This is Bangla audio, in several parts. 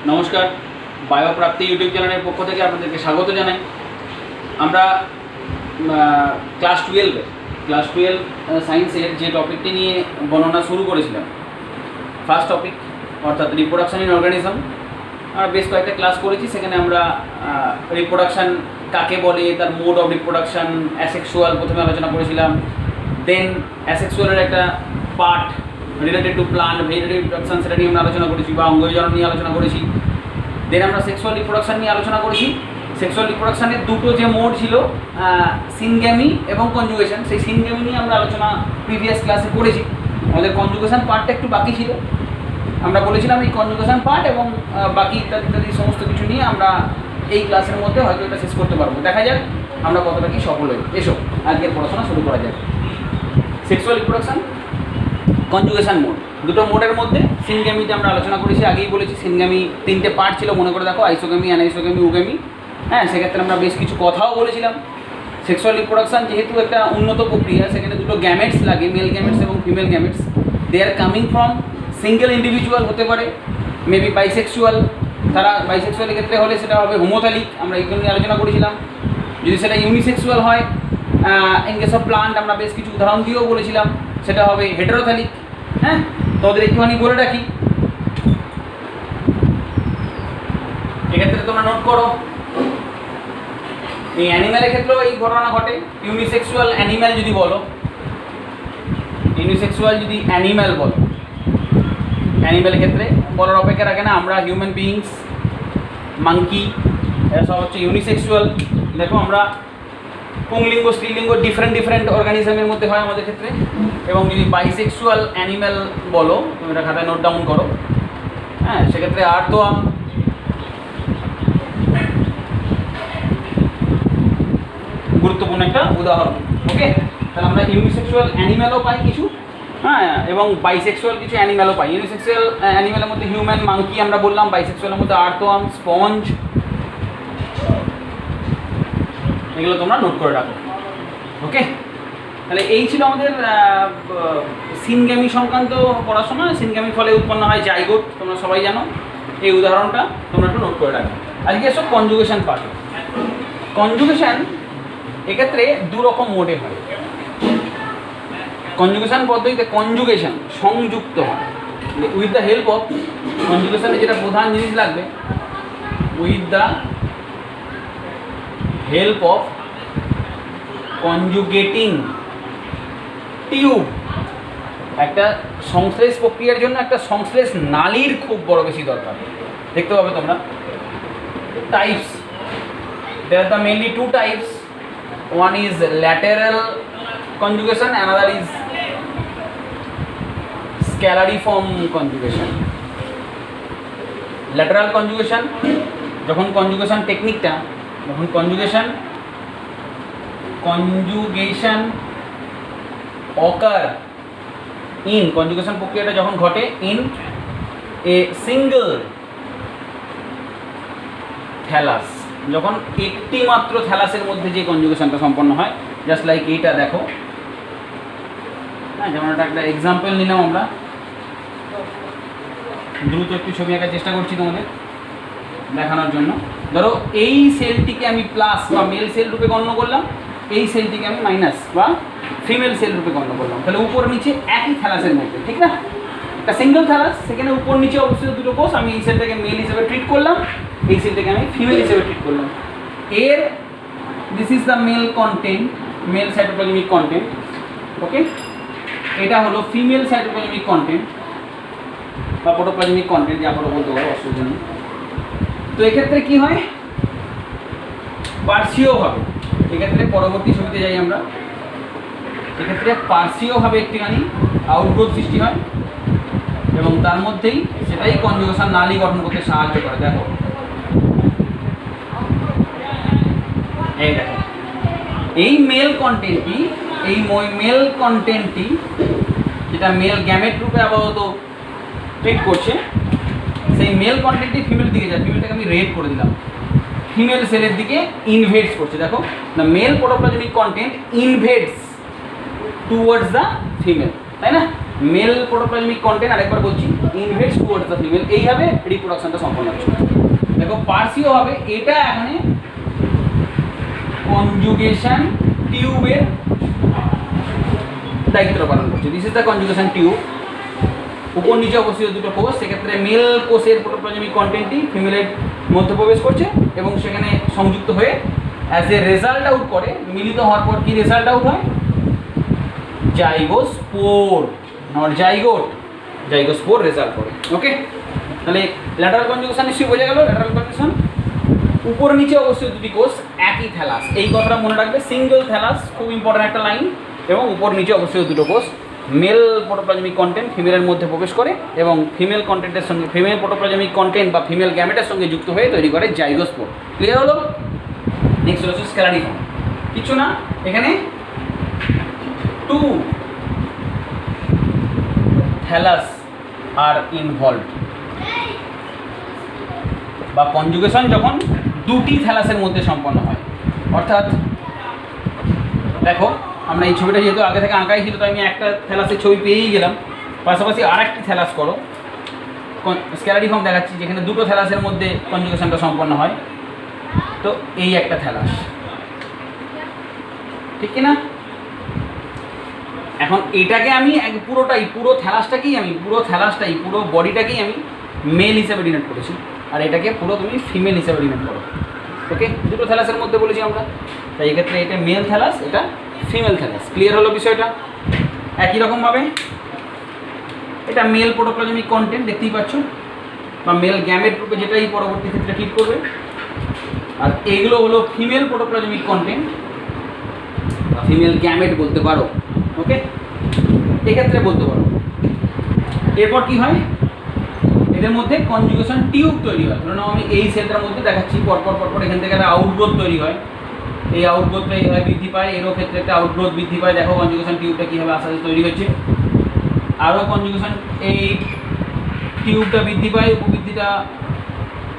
নমস্কার, বায়োপ্রাপ্তি ইউটিউব চ্যানেলের পক্ষ থেকে আপনাদেরকে স্বাগত জানাই। আমরা ক্লাস টুয়েলভ সায়েন্সের যে টপিকটি নিয়ে বর্ণনা শুরু করেছিলাম, ফার্স্ট টপিক অর্থাৎ রিপ্রোডাকশন ইন অর্গানিজম। আমরা বেশ কয়েকটা ক্লাস করেছি, সেখানে আমরা রিপ্রোডাকশন কাকে বলে, তার মোড অফ রিপ্রোডাকশন, অ্যাসেক্সুয়াল প্রথমে আলোচনা করেছিলাম, দেন অ্যাসেক্সুয়ালের একটা part related to plant vegetative reproduction, সেটা নিয়ে আমরা আলোচনা করেছি বা অঙ্গজনন নিয়ে আলোচনা করেছি। দেন আমরা সেক্সুয়াল রিপ্রোডাকশন নিয়ে আলোচনা করেছি। সেক্সুয়াল রিপ্রোডাকশনের দুটো যে মোড ছিল, সিনগ্যামি এবং কনজুগেশন, সেই সিনগ্যামি নিয়ে আমরা আলোচনা প্রিভিয়াস ক্লাসে করেছি। আমাদের কনজুগেশন পার্টটা একটু বাকি ছিল। আমরা বলেছিলাম এই কনজুগেশন পার্ট এবং বাকি ইত্যাদি সমস্ত কিছু নিয়ে আমরা এই ক্লাসের মধ্যে হয়তো এটা শেষ করতে পারবো। দেখা যাক আমরা কতটা কি সফল হই। এসো আজকের পড়াশোনা শুরু করা যাক। সেক্সুয়াল রিপ্রোডাকশন, কনজুগেশন মোড, দুটো মোডের মধ্যে সিনগ্যামিতে আমরা আলোচনা করেছি। আগেই বলেছি সিনগ্যামি তিনটে পার্ট ছিল, মনে করে দেখো, আইসোগ্যামি, অ্যানাইসোগ্যামি, উগ্যামি। হ্যাঁ, সেক্ষেত্রে আমরা বেশ কিছু কথাও বলেছিলাম। সেক্সুয়াল রিপ্রোডাকশন যেহেতু একটা উন্নত প্রক্রিয়া, সেখানে দুটো গ্যামেটস লাগে, মেল গ্যামেটস এবং female gametes. They are coming from single individual, হতে পারে মেবি বাইসেক্সুয়াল। তারা বাইসেক্সুয়ালের ক্ষেত্রে হলে সেটা হবে হোমোথ্যালিক, আমরা এইগুলো নিয়ে আলোচনা করেছিলাম। যদি সেটা ইউনিসেক্সুয়াল হয়, ইন কেস অফ প্লান্ট আমরা বেশ কিছু উদাহরণ দিয়েও বলেছিলাম, সেটা হবে হেটেরোথ্যালিক। হ্যাঁ, তো ওদের একটুখানি বলে রাখি, এক্ষেত্রে তোমরা নোট করো। এই অ্যানিম্যালের ক্ষেত্রেও এই ঘটনা ঘটে। ইউনিসেক্সুয়াল অ্যানিম্যাল যদি বলো, ইউনিসেক্সুয়াল যদি অ্যানিম্যাল বলো, অ্যানিম্যালের ক্ষেত্রে বলার অপেক্ষা রাখে না। আমরা হিউম্যান বিইংস, মাঙ্কি, এরা সব হচ্ছে ইউনিসেক্সুয়াল। দেখো, আমরা পুংলিঙ্গ, স্ত্রীলিঙ্গ ডিফারেন্ট অর্গানিজমের মধ্যে হয় আমাদের ক্ষেত্রে। এবং যদি বাইসেক্সুয়াল অ্যানিম্যাল বলো, তুমি এটা খাতায় নোট ডাউন করো। হ্যাঁ, সেক্ষেত্রে আর্থওয়ার্ম, গুরুত্বপূর্ণ একটা উদাহরণ। ওকে, তাহলে আমরা ইউনিসেক্সুয়াল অ্যানিম্যালও পাই কিছু, হ্যাঁ, এবং বাইসেক্সুয়াল কিছু অ্যানিম্যালও পাই। ইউনিসেক্সুয়াল অ্যানিম্যালের মধ্যে হিউম্যান, মাঙ্কি আমরা বললাম। বাইসেক্সুয়ালের মধ্যে আর্থওয়ার্ম, স্পঞ্জ, এগুলো তোমরা নোট করে রাখো। ওকে, তাহলে এই ছিল আমাদের সিনগ্যামি সংক্রান্ত পড়াশোনা। সিনগ্যামির ফলে উৎপন্ন হয় জাইগোট, তোমরা সবাই জানো। এই উদাহরণটা তোমরা একটু নোট করে রাখো। আজকে এসব কনজুগেশন পার্ট। কনজুগেশন এক্ষেত্রে দু রকম মোডে হয়। কনজুগেশন পদ্ধতিতে কনজুগেশন সংযুক্ত হয় উইথ দ্য হেল্প অফ, কনজুগেশনে যেটা প্রধান জিনিস লাগবে, with the help of conjugating tube. একটা সংশ্লেষ প্রক্রিয়ার জন্য একটা সংশ্লেষ নালীর খুব বড় বেশি দরকার। দেখতে পাবে তোমরা types, there are the mainly two types. One is lateral conjugation, another is scalariform conjugation. Lateral conjugation, যখন কনজুগেশন টেকনিকটা, যখন কনজুগেশন অকার ইন, কনজুগেশন প্রক্রিয়াটা যখন ঘটে ইন এ সিঙ্গল থ্যালাস, যখন একটি মাত্র থ্যালাসের মধ্যে যে কনজুগেশনটা সম্পন্ন হয়, জাস্ট লাইক এইটা দেখো। হ্যাঁ, যেমন একটা এক্সাম্পল নিলাম আমরা, দ্রুত একটু ছবি আঁকার চেষ্টা করছি তোমাদের দেখানোর জন্য। ধরো এই সেলটিকে আমি প্লাস বা মেল সেল রূপে গণ্য করলাম, এই সেলটিকে আমি মাইনাস বা ফিমেল সেল রূপে গণ্য করলাম। তাহলে উপর নিচে একই থ্যালাসের মধ্যে, ঠিক না? একটা সিঙ্গেল থ্যালাস, সেখানে উপর নিচে অবশ্যই দুটো কোষ। আমি এই সেলটাকে মেল হিসেবে ট্রিট করলাম, এই সেলটাকে আমি ফিমেল হিসেবে ট্রিট করলাম। এর this is the male content, male cytoplasmic content. Okay, এটা হলো ফিমেল সাইটোপ্লাজমিক কন্টেন্ট বা প্রোটোপ্লাজমিক কন্টেন্ট, যা করে বলতে পারো, অসুবিধা নেই। তো এক্ষেত্রে কি হয়, পার্শ্বীয়ভাবে, এক্ষেত্রে পরবর্তী ছবিতে যাই আমরা, এক্ষেত্রে পার্শ্বীয়ভাবে একটিখানি আউটগ্রোথ সৃষ্টি হয় এবং তার মধ্যেই সেটাই কনজুগেশন নালী গঠন করতে সাহায্য করে। দেখো, এই দেখো, এই মেল কন্টেন্টটি যেটা মেল গ্যামেট রূপে আপাতত ট্রিট করছে, সেই মেল কন্টেন্টটি ফিমেল দিকে যায়। ফিমেলটাকে আমি রেড করে দিলাম, ফিমেল সেলের দিকে ইনভেডস করছে। দেখো, the male protoplasmic content invades towards the female, তাই না? মেল প্রোটোপ্লাজমিক কন্টেন্ট, আরেকবার বলছি, ইনভেটস টুয়ার্ডস দ্য ফিমেল, এইভাবে রিপ্রোডাকশনটা সম্পন্ন হচ্ছে। দেখো পার্সিও হবে, এটা এখানে কনজুগেশন টিউবের দায়িত্ব পালন করছে। This is the conjugation tube. উপর নিচে অবস্থিত দুটো কোষ, সেক্ষেত্রে মেল কোষের প্রোটোপ্লাজমিক কন্টেন্টটি ফিমেলের মধ্যে প্রবেশ করছে এবং সেখানে সংযুক্ত হয়ে অ্যাজ এ রেজাল্ট আউট করে, মিলিত হওয়ার পর কি রেজাল্ট আউট হয়? Zygospore, not zygote, zygospore result করে। ওকে, তাহলে ল্যাটারাল কনজুগেশন নিশ্চয়ই বোঝা গেল। ল্যাটারাল কনজুগেশন, উপর নিচে অবস্থিত দুটি কোষ, একই থ্যালাস, এই কথাটা মনে রাখবে, সিঙ্গেল থ্যালাস, খুব ইম্পর্ট্যান্ট একটা লাইন। এবং উপর নিচে অবস্থিত দুটো কোষ, মেল প্রোটোপ্লাজমিক কন্টেন্ট ফিমেলের মধ্যে প্রবেশ করে এবং ফিমেল কন্টেন্টের সঙ্গে, ফিমেল প্রোটোপ্লাজমিক কন্টেন্ট বা ফিমেল গ্যামেটের সঙ্গে যুক্ত হয়ে তৈরি করে জাইগোস্পোর। ক্লিয়ার হলো? নেক্সট হচ্ছে স্ক্যালারিফর্ম। কিছু না, এখানে টু থ্যালাস আর ইনভলভড, বা কনজুগেশন যখন দুটি থ্যালাসের মধ্যে সম্পন্ন হয়। অর্থাৎ দেখো, আমরা এই ছবিটা যেহেতু আগে থেকে আঁকাই ছিল, তো আমি একটা থ্যালাসের ছবি পেয়েই গেলাম, পাশাপাশি আর একটি থ্যালাস করো, স্ক্যালারিফর্ম দেখাচ্ছি, যেখানে দুটো থ্যালাসের মধ্যে কনজুগেশনটা সম্পন্ন হয়। তো এই একটা থ্যালাস, ঠিক কি না? এখন এটাকে আমি পুরোটাই, পুরো থ্যালাসটাই, পুরো বডিটাকেই আমি মেল হিসেবে ডিনোট করেছি, আর এটাকে পুরো তুমি ফিমেল হিসেবে ডিনোট করো। ওকে, দুটো থ্যালাসের মধ্যে বলেছি আমরা, তাই এক্ষেত্রে এটা মেল থ্যালাস, এটা ফিমেল থ্যালাস। ক্লিয়ার হলো বিষয়টা? একই রকমভাবে এটা মেল প্রোটোপ্লাজমিক কন্টেন্ট দেখতেই পাচ্ছ, বা মেল গ্যামেট রূপে, যেটাই পরবর্তী ক্ষেত্রে ঠিক করবে। আর এগুলো হলো ফিমেল প্রোটোপ্লাজমিক কন্টেন্ট, ফিমেল গ্যামেট বলতে পারো। ওকে, এক্ষেত্রে বলতে পারো। এরপর কি হয়? এদের মধ্যে কনজুগেশন টিউব তৈরি হয়। ধরুন আমি এই সেলটার মধ্যে দেখাচ্ছি, পরপর এখান থেকে একটা আউটগ্রোথ তৈরি হয়, এই আউটগ্রোথটা এইভাবে বৃদ্ধি পায়, এরও ক্ষেত্রে একটা আউটগ্রোথ বৃদ্ধি পায়। দেখো কনজুগেশন টিউবটা কীভাবে আস্তে আস্তে তৈরি হচ্ছে। আরও কনজুগেশন, এই টিউবটা বৃদ্ধি পায়, উপবৃদ্ধিটা,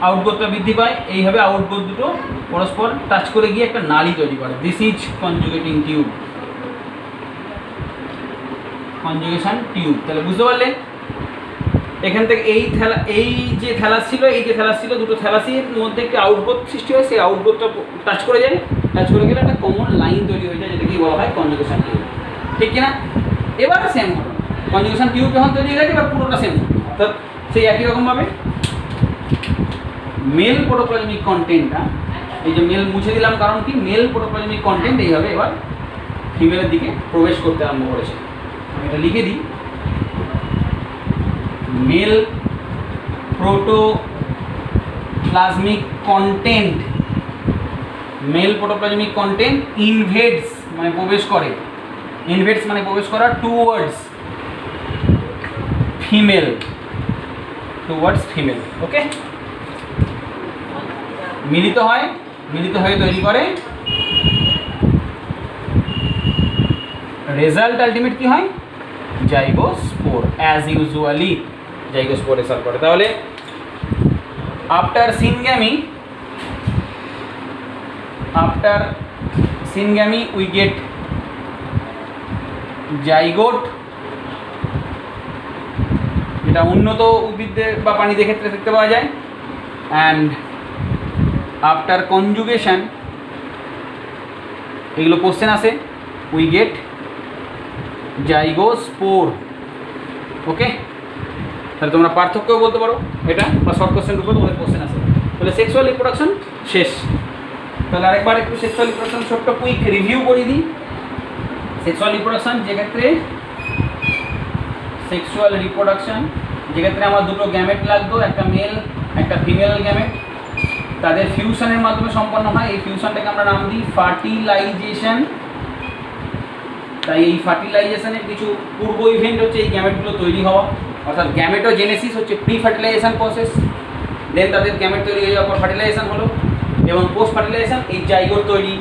আউটগ্রোথটা বৃদ্ধি পায়, এইভাবে আউটগ্রোথ দুটো পরস্পর টাচ করে গিয়ে একটা নালী তৈরি করে। This is conjugating tube, conjugation tube. তাহলে বুঝতে পারলে এখান থেকে এই যে থ্যালাস ছিল, দুটো থ্যালাসের মধ্যে একটা আউটগ্রোথ সৃষ্টি হয়, সেই আউটগ্রোথটা টাচ করে যায়, টাচ করে গেলে একটা কমন লাইন তৈরি হয়ে যায়, যেটাকে বলা হয় কনজুগেশন টিউব। ঠিক কিনা? এবার সেম ঘটনা, কনজুগেশন টিউব যখন তৈরি হয়ে গেছে, এবার পুরোটা সেম, অর্থাৎ সেই একই রকমভাবে মেল প্রোটোপ্লাজমিক কন্টেন্টটা, এই যে মেল মুছে দিলাম কারণ কি, মেল প্রোটোপ্লাজমিক কন্টেন্ট এইভাবে এবার ফিমেলের দিকে প্রবেশ করতে আরম্ভ করেছে। আমি এটা লিখে দিই, mail protoplasmic content, mail protoplasmic content ইনভেটস মানে প্রবেশ করে, ইনভেটস মানে প্রবেশ করা, টুয়ার্ডস ফিমেল, ওকে, মিলিত হয়ে তৈরি করে রেজাল্ট, আলটিমেট কি হয়? Zygospore. As usually zygospore result করে। তাহলে after syngamy we get zygote, যেটা উন্নত উদ্ভিদে বা প্রাণীদের ক্ষেত্রে দেখতে পাওয়া যায়। অ্যান্ড আফটার কনজুগেশন, এগুলো কোশ্চেন আসে, উই গেট জাইগোস্পোর। ওকে, তাহলে তোমরা পার্থক্যও বলতে পারো এটা, বা শর্ট কোশ্চেন রূপে তোমাদের কোশ্চেন আসে। তাহলে সেক্সুয়াল রিপ্রোডাকশন শেষ। তাহলে আরেকবার একটু সেক্সুয়াল রিপ্রোডাকশন ছোট্ট কুইক রিভিউ করে দিই। সেক্সুয়াল রিপ্রোডাকশন যেক্ষেত্রে আমার দুটো গ্যামেট লাগতো, একটা মেল একটা ফিমেল গ্যামেট, তাদের ফিউশনের মাধ্যমে সম্পন্ন হয়। এই ফিউশনটাকে আমরা নাম দিই ফার্টিলাইজেশন। তাই এই ফার্টিলাইজেশনের কিছু পূর্ব ইভেন্ট হচ্ছে এই গ্যামেটগুলো তৈরি হওয়া, অর্থাৎ গ্যামেটোজেনেসিস হচ্ছে প্রি ফার্টিলাইজেশন প্রসেস, দেন তাদের গ্যামেট তৈরি হয়ে যাওয়ার পর ফার্টিলাইজেশন হলো, এবং পোস্ট ফার্টিলাইজেশন এই জাইগোট তৈরি।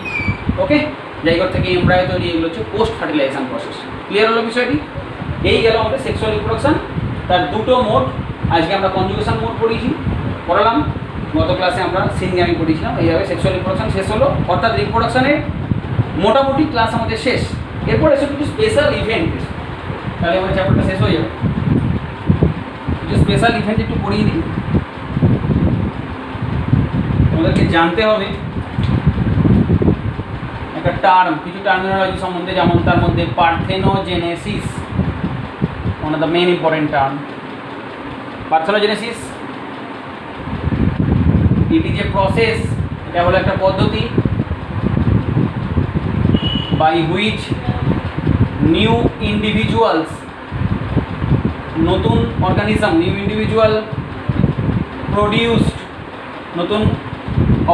ওকে, জাইগোট থেকে এমব্রায়ো তৈরি, এগুলো হচ্ছে পোস্ট ফার্টিলাইজেশন প্রসেস। ক্লিয়ার হলো বিষয়টি? এই গেল আমাদের সেক্সুয়াল রিপ্রোডাকশন, তার দুটো মোড। আজকে আমরা কনজুগেশন মোড পড়ালাম, গত ক্লাসে আমরা সিনগ্যামি পড়িয়েছিলাম। এইভাবে সেক্সুয়াল রিপ্রোডাকশন শেষ হলো, অর্থাৎ রিপ্রোডাকশনের মোটামুটি ক্লাস আমাদের শেষ। এরপর এসে কিছু স্পেশাল ইভেন্ট, তাহলে আমার চ্যাপ্টারটা শেষ হয়ে যাবে। কিছু স্পেশাল ইভেন্ট একটু করিয়ে দিই। তোমাদেরকে জানতে হবে একটা টার্ম, কিছু টার্মিনোলজি সম্বন্ধে, যেমন তার মধ্যে parthenogenesis, one of the main important term. Parthenogenesis it is a process, এটা হলো একটা পদ্ধতি বাই হুইচ নিউ ইন্ডিভিজুয়ালস, নতুন অর্গানিজম, নিউ ইন্ডিভিজুয়াল প্রডিউসড, নতুন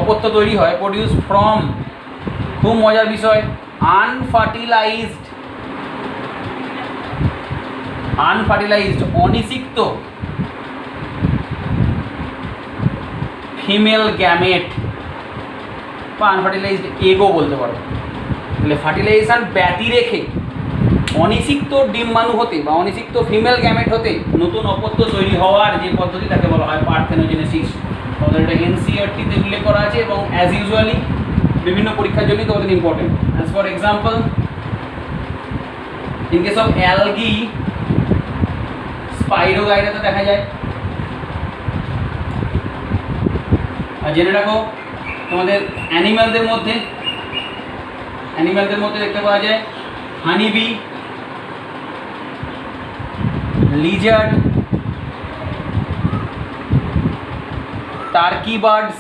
অপত্য তৈরি হয়, প্রডিউস ফ্রম, খুব মজার বিষয়, আনফার্টিলাইজড অনিষিক্ত ফিমেল গ্যামেট বা আনফার্টিলাইজড এগও বলতে পারো। তাহলে ফার্টিলাইজেশন ব্যতি রেখে অনিষিক্ত ডিম্বাণু হতে বা অনিষিক্ত ফিমেল গ্যামেট হতে নতুন অপত্য তৈরি হওয়ার যে পদ্ধতি তাকে বলা হয় পার্থেনোজেনেসিস। তোমাদের এটা এনসিইআরটিতে উল্লেখ করা আছে এবং অ্যাজ ইউজুয়ালি বিভিন্ন পরীক্ষার জন্যই তোমাদের important. As for example, in case of algae, স্পাইরোগাইরাতে দেখা যায়। আর জেনে রাখো তোমাদের অ্যানিম্যালদের মধ্যে দেখতে পাওয়া যায় honeybee, lizard, turkey birds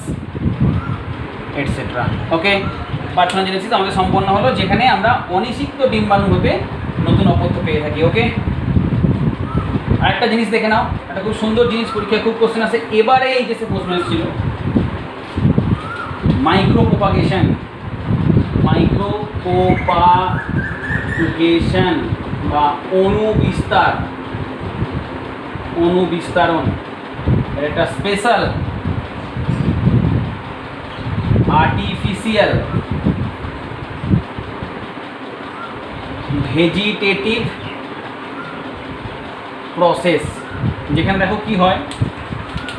etcetera. Okay, parthenogenesis আমাদের সম্পন্ন হলো যেখানে আমরা অনিষিক্ত ডিম্বাণু হতে নতুন অপত্য পেয়ে থাকি। ওকে, আরেকটা জিনিস দেখে নাও, একটা খুব সুন্দর জিনিস, পরীক্ষায় খুব কোশ্চেন আসে, এবারে এই যে প্রশ্ন এসেছিল মাইক্রোপ্রোপাগেশন, বা অনুবিস্তারণ, একটা স্পেশাল আর্টিফিশিয়াল ভেজিটেটিভ প্রসেস। যেখানে দেখো কি হয়,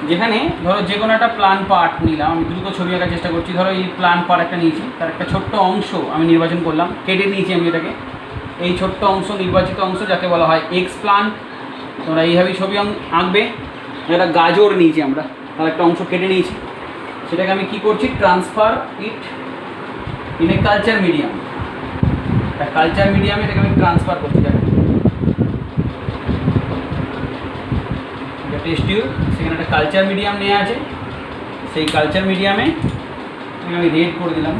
যেখানে ধরো যে কোনো একটা প্লান পার্ট নিলাম, আমি দ্রুত ছবি আঁকার চেষ্টা করছি। ধরো এই প্লান পার্ট একটা নিয়েছি, তার একটা ছোট্ট অংশ আমি নির্বাচন করলাম, কেটে নিয়েছি আমি এটাকে। এই ছোট্ট অংশ, নির্বাচিত অংশ যাকে বলা হয় এক্স প্লান্ট। তোমরা এইভাবেই ছবি আঁকবে। একটা গাজর নিয়েছি আমরা, তার একটা অংশ কেটে নিয়েছি, সেটাকে আমি কি করছি, transfer it in a culture medium. একটা কালচার মিডিয়ামে এটাকে আমি ট্রান্সফার করছি। টেস্ট টিউব, সেখানে একটা কালচার মিডিয়াম নেওয়া আছে, সেই কালচার মিডিয়ামে আমি রেড করে দিলাম।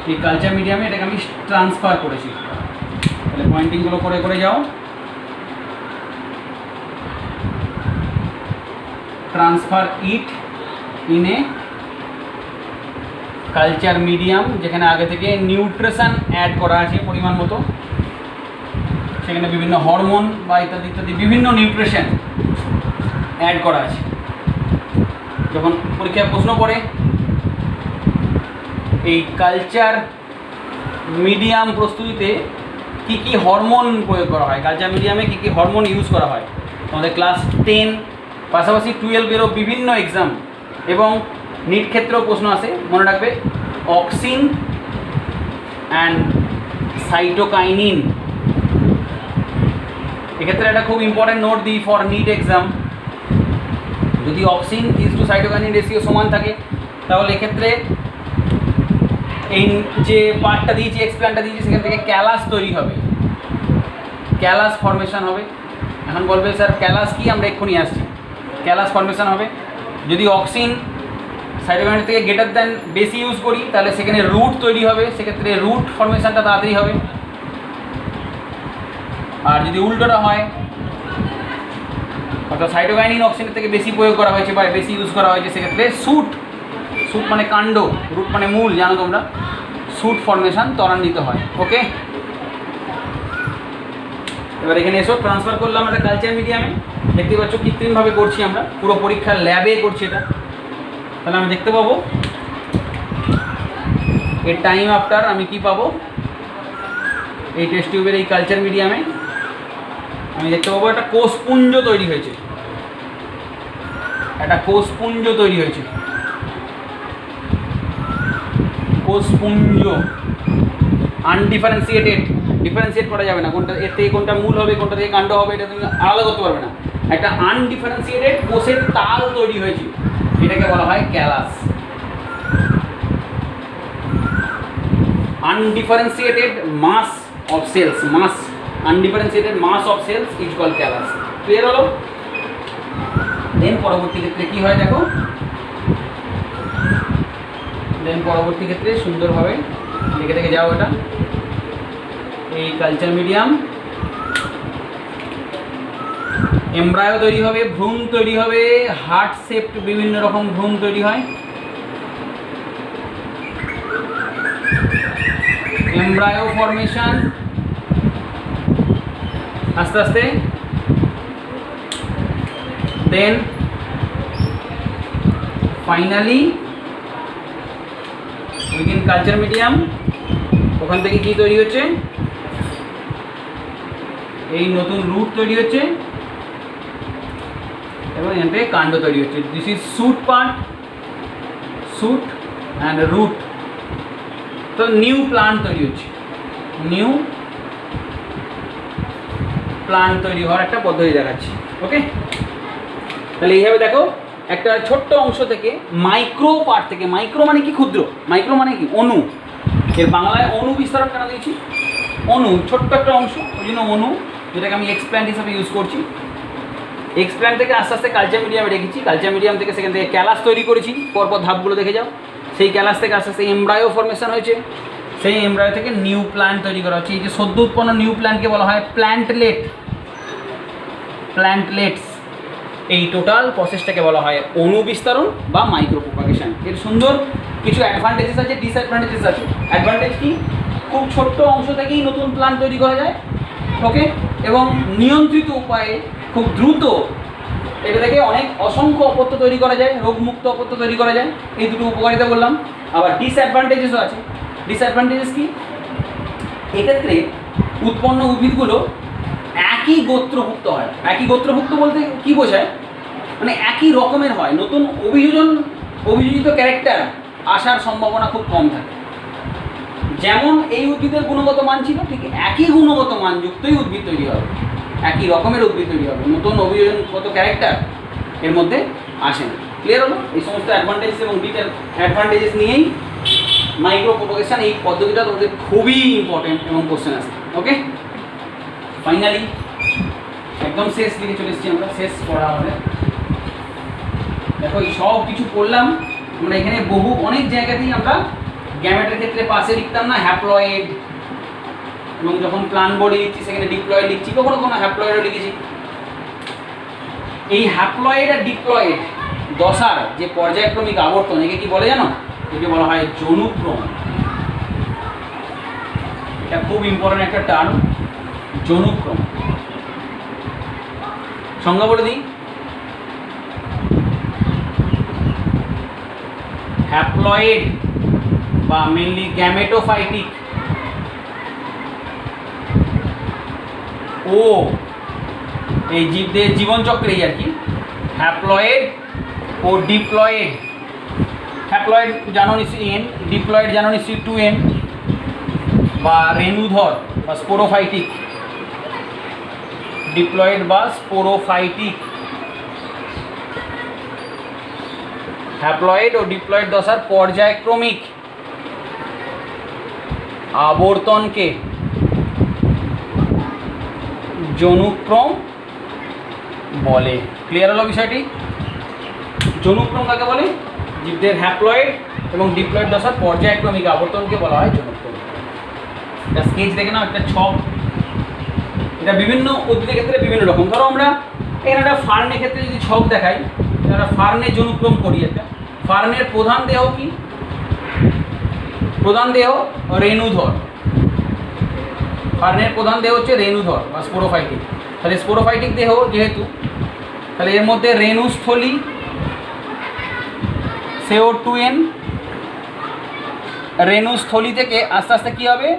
এই কালচার মিডিয়ামে এটাকে আমি ট্রান্সফার করেছি। তাহলে পয়েন্টিংগুলো করে করে যাও। Transfer it in a culture medium, যেখানে আগে থেকে নিউট্রিশন অ্যাড করা আছে পরিমাণ মতো, সেখানে বিভিন্ন হরমোন বা ইত্যাদি ইত্যাদি বিভিন্ন নিউট্রিশন অ্যাড করা আছে। যখন পরীক্ষায় প্রশ্ন পড়ে এই কালচার মিডিয়াম প্রস্তুতিতে কি কি হরমোন প্রয়োগ করা হয়, কালচার মিডিয়ামে কি কি হরমোন ইউজ করা হয়, আমাদের ক্লাস 10 পাশাপাশি 12-এরও বিভিন্ন এক্সাম এবং নিট ক্ষেত্রেও প্রশ্ন আসে, মনে রাখবে অক্সিন অ্যান্ড সাইটোকাইনিন। এক্ষেত্রে একটা খুব ইম্পর্টেন্ট নোট দিই ফর নিট এক্সাম, যদি auxin is to cytokinin ratio সমান থাকে তাহলে এক্ষেত্রে এই যে পার্টটা দিয়েছি, এক্সপ্ল্যান্টটা দিয়েছি, সেখান থেকে ক্যালাস তৈরি হবে, ক্যালাস ফর্মেশন হবে। এখন বলবে স্যার ক্যালাস কি, আমরা এক্ষুনি আসছি। ক্যালাস ফর্মেশন হবে যদি অক্সিন সাইটোকাইনিন থেকে গ্রেটার দ্যান বেশি ইউজ করি, তাহলে সেখানে রুট তৈরি হবে, সেক্ষেত্রে রুট ফর্মেশনটা তাড়াতাড়ি হবে। আর যদি উল্টোটা হয়, অর্থাৎ সাইটোকাইনিন অক্সিনের থেকে বেশি প্রয়োগ করা হয়েছে বা বেশি ইউজ করা হয়েছে, সেক্ষেত্রে শুট মানে কাণ্ড, রুট মানে মূল, জানো তোমরা, শুট ফর্মেশন ত্বরান্বিত হয়। ওকে, এবার এখানে এসো, ট্রান্সফার করলাম একটা কালচার মিডিয়ামে। দেখতে পাচ্ছ কৃত্রিমভাবে করছি আমরা, পুরো পরীক্ষার ল্যাবে করছি এটা। তাহলে আমি দেখতে পাবো এর টাইম আফটার আমি কি পাবো, এই টেস্ট টিউবের এই কালচার মিডিয়ামে আমি দেখতে পাবো একটা কোষপুঞ্জ তৈরি হয়েছে, একটা কোষপুঞ্জ তৈরি হয়েছে, কোষপুঞ্জ আনডিফারেন্সিয়েটেড ডিফারেন্সিয়েট করা যাবে না, কোনটা এর থেকে কোনটা মূল হবে, কোনটা থেকে কাণ্ড হবে, এটা তুমি আলাদা করতে পারবে না। একটা আনডিফারেন্সিয়েটেড কোষের তাল তৈরি হয়েছিল, এটাকে বলা হয় callus. Undifferentiated mass of cells, undifferentiated mass of cells is called callus. Clear হলো? দেন পরবর্তী ক্ষেত্রে কি হয় দেখো, দেন পরবর্তী ক্ষেত্রে সুন্দরভাবে দেখে দেখে যাও। এটা এই কালচার মিডিয়াম, এমব্রায়ো তৈরি হবে, ভ্রূণ তৈরি হবে, হার্ট শেপড বিভিন্ন রকম ভ্রূণ তৈরি হয়। এমব্রায়ো ফরমেশন, আস্তে আস্তে। Then finally within culture medium, ওখান থেকে কি তৈরি হচ্ছে, এই নতুন রুট তৈরি হচ্ছে এবং এখান থেকে কাণ্ড তৈরি হচ্ছে। This is shoot part, shoot and root. তো নিউ প্লান্ট তৈরি হচ্ছে, নিউ প্লান্ট তৈরি হওয়ার একটা পদ্ধতি দেখাচ্ছি। ওকে, তাহলে এইভাবে দেখো একটা ছোট্ট অংশ থেকে, মাইক্রো পার্ট থেকে, মাইক্রো মানে কি ক্ষুদ্র, মাইক্রো মানে কি অণু, এর বাংলায় অণু বিস্তারণ কেন দিয়েছি, অণু ছোট্ট একটা অংশ, ওই জন্য অণু, যেটাকে আমি এক্সপ্ল্যান্ট হিসাবে ইউজ করছি। এক্সপ্ল্যান্ট থেকে আস্তে আস্তে কালচার মিডিয়ামে রেখেছি, কালচার মিডিয়াম থেকে সেখান থেকে ক্যালাস তৈরি করেছি, পরপর ধাপগুলো দেখে যাও। সেই ক্যালাস থেকে আস্তে আস্তে এমব্রায়ো ফরমেশন হয়েছে, সেই এমব্রায়ো থেকে নিউ প্ল্যান্ট তৈরি করা হচ্ছে। এই যে সদ্য উৎপন্ন নিউ প্ল্যান্টকে বলা হয় প্ল্যান্টলেট, প্ল্যান্টলেটস। এই টোটাল প্রসেসটাকে বলা হয় অণু বিস্তারণ বা মাইক্রো প্রোপাগেশন। এর সুন্দর কিছু অ্যাডভান্টেজেস আছে, ডিসঅ্যাডভান্টেজেস আছে। অ্যাডভান্টেজ কি, খুব ছোট্ট অংশ থেকেই নতুন প্ল্যান্ট তৈরি করা যায়। ওকে, এবং নিয়ন্ত্রিত উপায়ে খুব দ্রুত এটা থেকে অনেক অসংখ্য অপত্য তৈরি করা যায়, রোগমুক্ত অপত্য তৈরি করা যায়। এই দুটো উপকারিতা বললাম। আবার ডিসঅ্যাডভান্টেজেসও আছে। ডিসঅ্যাডভান্টেজেস কি, এক্ষেত্রে উৎপন্ন উদ্ভিদগুলো একই গোত্রভুক্ত হয়। একই গোত্রভুক্ত বলতে কি বোঝায়, মানে একই রকমের হয়। নতুন অভিযোজিত ক্যারেক্টার আসার সম্ভাবনা খুব কম থাকে। যেমন এই উদ্ভিদের গুণগত মান ছিল, ঠিক একই গুণগত মানযুক্তই উদ্ভিদ তৈরি হবে, একই রকমের উদ্ভিদ তৈরি হবে, নতুন অভিযোজনগত ক্যারেক্টার এর মধ্যে আসে না। ক্লিয়ার হলো? এই সমস্ত অ্যাডভান্টেজেস এবং ডিসঅ্যাডভান্টেজেস নিয়েই মাইক্রো প্রোপাগেশন, এই পদ্ধতিটা তোমাদের খুবই ইম্পর্টেন্ট এবং কোশ্চেন আসে। ওকে, ফাইনালি একদম শেষ দিকে চলে এসেছি আমরা, শেষ পড়া আমাদের। দেখো এই সব কিছু পড়লাম আমরা এখানে, বহু অনেক জায়গাতেই আমরা গ্যামেটের ক্ষেত্রে পাশে লিখতাম না হ্যাপ্লয়েড, এবং যখন প্লান বডি লিখছি সেখানে ডিপ্লয়েড লিখছি, কখনো কোনো হ্যাপ্লয়েডও লিখেছি। এই হ্যাপ্লয়েড আর ডিপ্লয়েড দশার যে পর্যায়ক্রমিক আবর্তন, একে কি বলে জানো? একে বলা হয় জনুক্রম। এটা খুব ইম্পর্টেন্ট একটা টার্ম, জনুক্রম। সংজ্ঞা বলে দিই, হ্যাপ্লয়েড বা মেনলি গ্যামেটোফাইটিক ও এই জীবদের জীবনচক্রেই আর কি, হ্যাপ্লয়েড ও ডিপ্লয়েড। হ্যাপ্লয়েড জানো নিশ্চয়ই এন, ডিপ্লয়েড জানো নিশ্চয়ই 2n, বা রেণুধর বা স্পোরোফাইটিক, ডিপ্লয়েড বা স্পোরোফাইটিক। হ্যাপ্লয়েড ও ডিপ্লয়েড দশার পর্যায়ক্রমিক আবর্তনকে জনুক্রম বলে। ক্লিয়ার হলো বিষয়টি? জনুক্রম কাকে বলে? জীবদের হ্যাপ্লয়েড এবং ডিপ্লয়েড দশার পর্যায়ক্রমিক আবর্তনকে বলা হয় জনুক্রম। এটা স্কেচ দেখে নাও, একটা ছক। এটা বিভিন্ন উদ্ভিদের ক্ষেত্রে বিভিন্ন রকম। ধরো আমরা এখানে একটা ফার্নের ক্ষেত্রে যদি ছক দেখাই, আমরা ফার্নের জনুক্রম করি। একটা ফার্নের প্রধান দেহ কি? প্রধান দেহ রেণুধর। ফার্নের প্রধান দেহ হচ্ছে রেণুধর বা স্পোরোফাইটিক। তাহলে স্পোরোফাইটিক দেহ যেহেতু, তাহলে এর মধ্যে রেণুস্থলী CO2n, রেণুস্থলী থেকে আস্তে আস্তে কী হবে,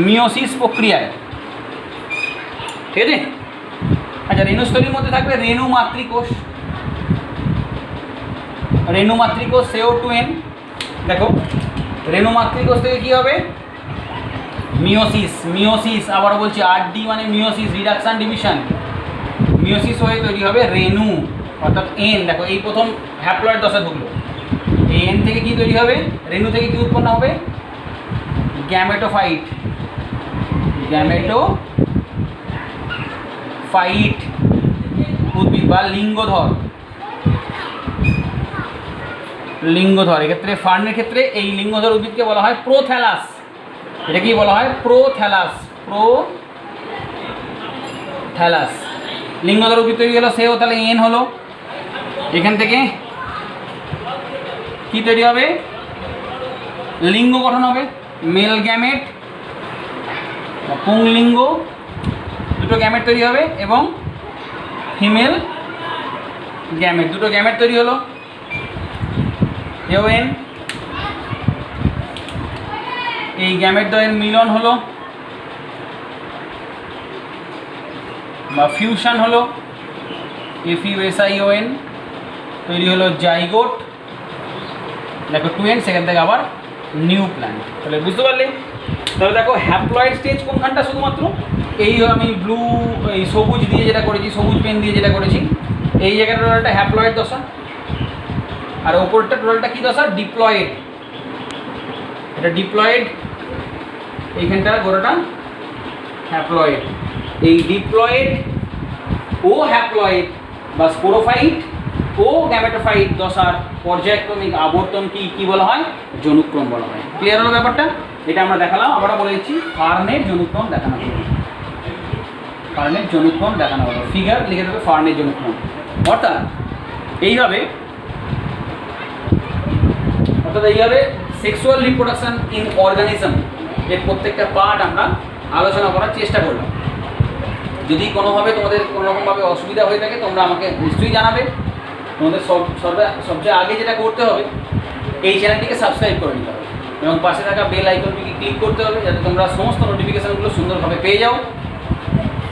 মিওসিস প্রক্রিয়ায়। ঠিক আছে? আচ্ছা, রেণুস্থলীর মধ্যে থাকবে রেণু মাতৃকোষ, রেণু মাতৃকোষ CO2n। দেখো রেণু মাতৃকোষ থেকে কী হবে, মিওসিস আবার বলছি RD মানে মিওসিস, রিডাকশন ডিভিশন। মিওসিস হয়ে তৈরি হবে রেণু, অর্থাৎ এন। দেখো এই প্রথম হ্যাপ্লয়েড দশা ঢুকলো, এই এন থেকে কি তৈরি হবে, রেণু থেকে কি উৎপন্ন হবে, গ্যামেটোফাইট। উদ্ভিদ বা লিঙ্গধর। এক্ষেত্রে ফার্নের ক্ষেত্রে এই লিঙ্গধর উদ্ভিদকে বলা হয় প্রোথ্যালাস। এটা কি বলা হয়, প্রোথ্যালাস। লিঙ্গধর উদ্ভিদ তৈরি হলো, সেও তাহলে এন হলো। এখান থেকে কি তৈরি হবে, লিঙ্গ গঠন হবে, মেল গ্যামেট, পুংলিঙ্গ, দুটো গ্যামেট তৈরি হবে, এবং ফিমেল গ্যামেট, দুটো গ্যামেট তৈরি হলো, এও এন। এই গ্যামেট দ্বয়ের মিলন হলো বা ফিউশন হলো, FUSION, তৈরি হলো জাইগোট। দেখো 2N, সেখান থেকে আবার নিউ প্ল্যান্ট। তাহলে বুঝতে পারলে? তাহলে দেখো হ্যাপ্লয়েড স্টেজ কোনখানটা, শুধুমাত্র এই আমি ব্লু, এই সবুজ দিয়ে যেটা করেছি, সবুজ পেন দিয়ে যেটা করেছি, এই জায়গাটা টোটালটা হ্যাপ্লয়েড দশা, আর ওপরটা টোটালটা কী দশা, ডিপ্লয়েড। এটা ডিপ্লয়েড, এইখানটা গোড়াটা হ্যাপ্লয়েড। এই ডিপ্লয়েড ও হ্যাপ্লয়েড বা স্পোরোফাইট ও গ্যামেটোফাইট দশার পর্যায়ক্রমিক আবর্তন কি বলা হয়, জনুক্রম বলা হয়। ক্লিয়ার হলো ব্যাপারটা? এটা আমরা দেখালাম, আমরা বলে দিচ্ছি ফার্নের জনুক্রম দেখানো হলো। ফার্নের জনুক্রম দেখানো হলো, ফিগার লিখে দেবে ফার্নের জনুক্রম। অর্থাৎ এইভাবে সেক্সুয়াল রিপ্রোডাকশন ইন অর্গানিজম এর প্রত্যেকটা পার্ট আমরা আলোচনা করার চেষ্টা করলাম। যদি কোনোভাবে তোমাদের কোনোরকমভাবে অসুবিধা হয়ে থাকে তোমরা আমাকে নিশ্চয়ই জানাবে। তোমাদের সবচেয়ে আগে যেটা করতে হবে, এই চ্যানেলটিকে সাবস্ক্রাইব করে নিতে হবে এবং পাশে থাকা বেল আইকনটিকে ক্লিক করতে হবে, যাতে তোমরা সমস্ত নোটিফিকেশানগুলো সুন্দরভাবে পেয়ে যাও।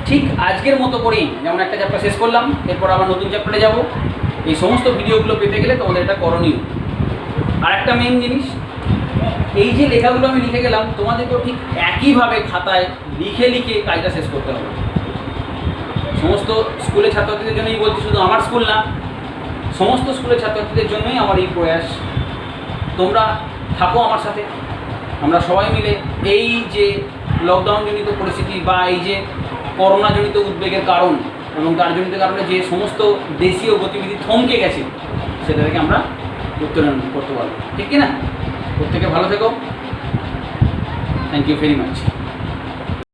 ঠিক আজকের মতো করেই, যেমন একটা চ্যাপ্টার শেষ করলাম, এরপর আবার নতুন চ্যাপ্টারে যাব। এই সমস্ত ভিডিওগুলো পেতে গেলে তোমাদের এটা করণীয়। আর একটা মেন জিনিস, এই যে লেখাগুলো আমি লিখে গেলাম, তোমাদেরকেও ঠিক একইভাবে খাতায় লিখে কাজটা শেষ করতে হবে। সমস্ত স্কুলের ছাত্রছাত্রীদের জন্যই বলছি, শুধু আমার স্কুল না, সমস্ত স্কুলের ছাত্রছাত্রীদের জন্যই আমার এই প্রয়াস। তোমরা থাকো আমার সাথে, আমরা সবাই মিলে এই যে লকডাউনজনিত পরিস্থিতি বা এই যে করোনাজনিত উদ্বেগের কারণ এবং তার জনিত কারণে যে সমস্ত দেশীয় গতিবিধি থমকে গেছে, সেটা থেকে আমরা উত্তরণ করতে পারবো। ঠিক কি না? প্রত্যেকে ভালো থেকো। Thank you very much.